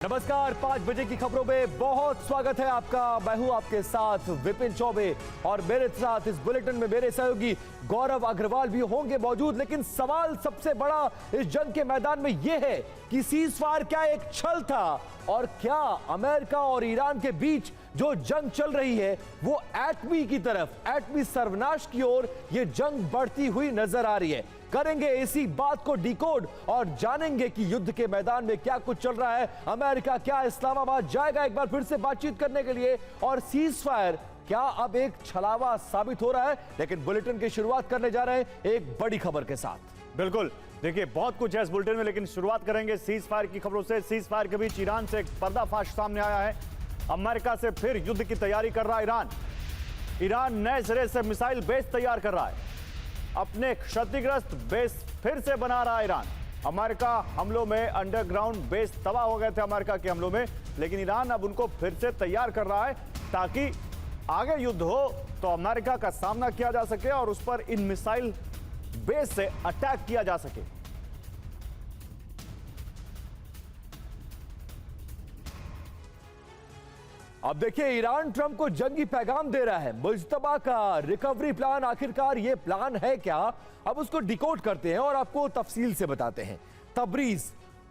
नमस्कार, 5 बजे की खबरों में बहुत स्वागत है आपका। मैं हूं आपके साथ विपिन चौबे और मेरे साथ इस बुलेटिन में मेरे सहयोगी गौरव अग्रवाल भी होंगे मौजूद। लेकिन सवाल सबसे बड़ा इस जंग के मैदान में यह है कि सीजफायर क्या एक छल था और क्या अमेरिका और ईरान के बीच जो जंग चल रही है वो एटमी की तरफ, एटमी सर्वनाश की ओर ये जंग बढ़ती हुई नजर आ रही है। करेंगे इसी बात को डिकोड और जानेंगे कि युद्ध के मैदान में क्या कुछ चल रहा है। अमेरिका क्या इस्लामाबाद जाएगा एक बार फिर से बातचीत करने के लिए, और सीजफायर क्या अब एक छलावा साबित हो रहा है। लेकिन बुलेटिन की शुरुआत करने जा रहे हैं एक बड़ी खबर के साथ। बिल्कुल, देखिए बहुत कुछ है इस बुलेटिन में, लेकिन शुरुआत करेंगे सीजफायर की खबरों से। सीजफायर के बीच ईरान से एक पर्दाफाश सामने आया है। अमेरिका से फिर युद्ध की तैयारी कर रहा है ईरान। ईरान नए सिरे से मिसाइल बेस तैयार कर रहा है, अपने क्षतिग्रस्त बेस फिर से बना रहा है ईरान। अमेरिका हमलों में अंडरग्राउंड बेस तबाह हो गए थे अमेरिका के हमलों में, लेकिन ईरान अब उनको फिर से तैयार कर रहा है ताकि आगे युद्ध हो तो अमेरिका का सामना किया जा सके और उस पर इन मिसाइल बेस से अटैक किया जा सके। अब देखिए, ईरान ट्रंप को जंगी पैगाम दे रहा है। मुज्तबा का रिकवरी प्लान, आखिरकार ये प्लान है क्या? अब उसको डिकोड करते हैं और आपको तफसील से बताते हैं। तबरीज,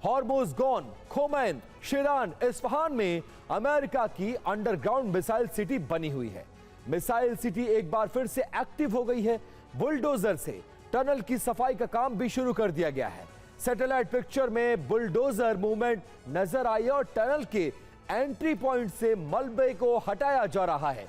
हॉर्मुज़गॉन, खोमैन, शिरान, इस्फहान में अमेरिका की अंडरग्राउंड मिसाइल सिटी बनी हुई है। मिसाइल सिटी एक बार फिर से एक्टिव हो गई है। बुलडोजर से टनल की सफाई का काम भी शुरू कर दिया गया है। सैटेलाइट पिक्चर में बुलडोजर मूवमेंट नजर आई और टनल के एंट्री पॉइंट से मलबे को हटाया जा रहा है।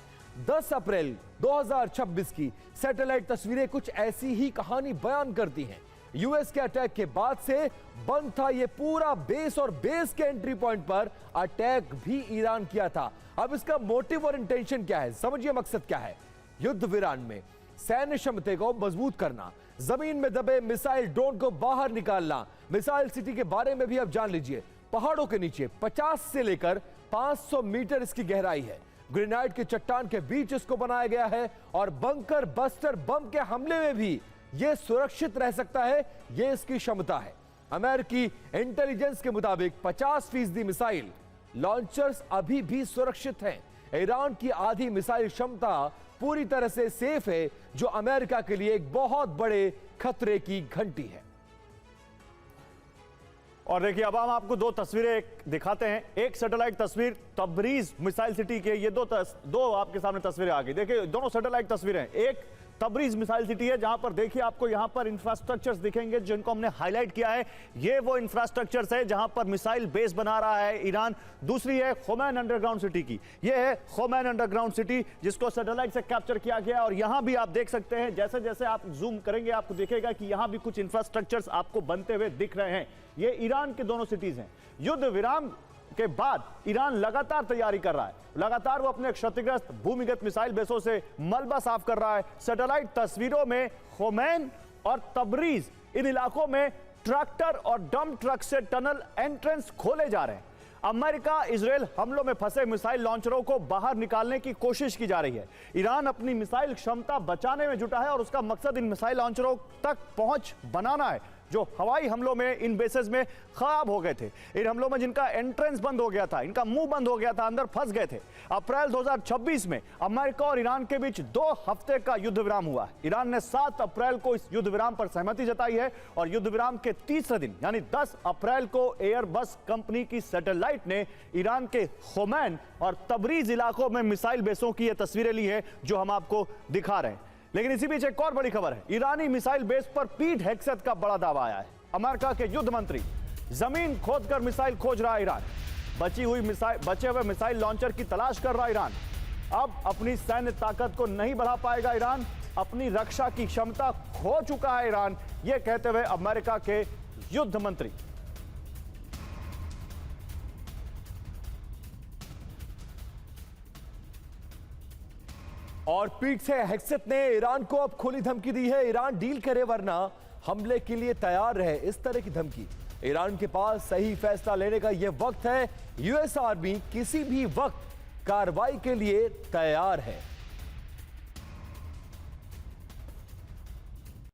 10 अप्रैल 2026 की सैटेलाइट तस्वीरें कुछ ऐसी ही कहानी बयान करती हैं। यूएस के अटैक के बाद से बंद था यह पूरा बेस और बेस के एंट्री पॉइंट पर अटैक भी ईरान किया था। अब इसका मोटिव और इंटेंशन क्या है, समझिए मकसद क्या है। युद्ध विराम में सैन्य क्षमता को मजबूत करना, जमीन में दबे मिसाइल ड्रोन को बाहर निकालना। मिसाइल सिटी के बारे में भी अब जान लीजिए। पहाड़ों के नीचे 50 से लेकर 500 मीटर इसकी गहराई है। ग्रेनाइट के चट्टान के बीच इसको बनाया गया है और बंकर बस्टर बम के हमले में भी यह सुरक्षित रह सकता है, यह इसकी क्षमता है। अमेरिकी इंटेलिजेंस के मुताबिक 50% मिसाइल लॉन्चर्स अभी भी सुरक्षित हैं। ईरान की आधी मिसाइल क्षमता पूरी तरह से सेफ है, जो अमेरिका के लिए एक बहुत बड़े खतरे की घंटी है। और देखिए, अब हम आपको दो तस्वीरें दिखाते हैं। एक सैटेलाइट तस्वीर तबरीज मिसाइल सिटी के, ये दो आपके सामने तस्वीरें आ गई। देखिए, दोनों सैटेलाइट तस्वीरें। एक तबरीज मिसाइल सिटी है जहां पर देखिए आपको यहां पर इंफ्रास्ट्रक्चर्स दिखेंगे जिनको हमने हाईलाइट किया है। ये वो इंफ्रास्ट्रक्चर्स है जहां पर मिसाइल बेस बना रहा है ईरान। दूसरी है खोमैन अंडरग्राउंड सिटी की। ये है खोमैन अंडरग्राउंड सिटी जिसको सैटेलाइट से कैप्चर किया गया। और यहां भी आप देख सकते हैं, जैसे जैसे आप जूम करेंगे आपको दिखेगा कि यहां भी कुछ इंफ्रास्ट्रक्चर्स आपको बनते हुए दिख रहे हैं। ये ईरान के दोनों सिटीज हैं। युद्ध विराम के बाद ईरान लगातार तैयारी कर रहा है। लगातार वो अपने क्षतिग्रस्त भूमिगत मिसाइल बेसों से मलबा साफ कर रहा है। सैटेलाइट तस्वीरों में खोमैन और तबरीज, इन इलाकों में ट्रैक्टर और डंप ट्रक से टनल एंट्रेंस खोले जा रहे हैं। अमेरिका इजराइल हमलों में फंसे मिसाइल लॉन्चरों को बाहर निकालने की कोशिश की जा रही है। ईरान अपनी मिसाइल क्षमता बचाने में जुटा है और उसका मकसद इन मिसाइल लॉन्चरों तक पहुंच बनाना है जो हवाई हमलों में इन बेसेस में खराब हो गए थे। इन हमलों में जिनका एंट्रेंस बंद हो गया था, इनका मुंह बंद हो गया था, अंदर फंस गए थे। अप्रैल 2026 में अमेरिका और ईरान के बीच 2 हफ्ते का युद्ध विराम हुआ। ईरान ने 7 अप्रैल को इस युद्ध विराम पर सहमति जताई है और युद्ध विराम के तीसरे दिन यानी 10 अप्रैल को एयरबस कंपनी की सैटेलाइट ने ईरान के खोमैन और तबरीज इलाकों में मिसाइल बेसों की ये तस्वीरें ली है जो हम आपको दिखा रहे हैं। लेकिन इसी बीच एक और बड़ी खबर है। ईरानी मिसाइल बेस पर पीट हेक्सेत का बड़ा दावा आया है। अमेरिका के युद्ध मंत्री जमीन खोदकर मिसाइल खोज रहा है ईरान। बचे हुए मिसाइल लॉन्चर की तलाश कर रहा है ईरान। अब अपनी सैन्य ताकत को नहीं बढ़ा पाएगा ईरान, अपनी रक्षा की क्षमता खो चुका है ईरान, यह कहते हुए अमेरिका के युद्ध मंत्री। और पीठ से हेक्सेत ने ईरान को अब खुली धमकी दी है। ईरान डील करे वरना हमले के लिए तैयार रहे, इस तरह की धमकी। ईरान के पास सही फैसला लेने का यह वक्त है। यूएस आर्मी किसी भी वक्त कार्रवाई के लिए तैयार है।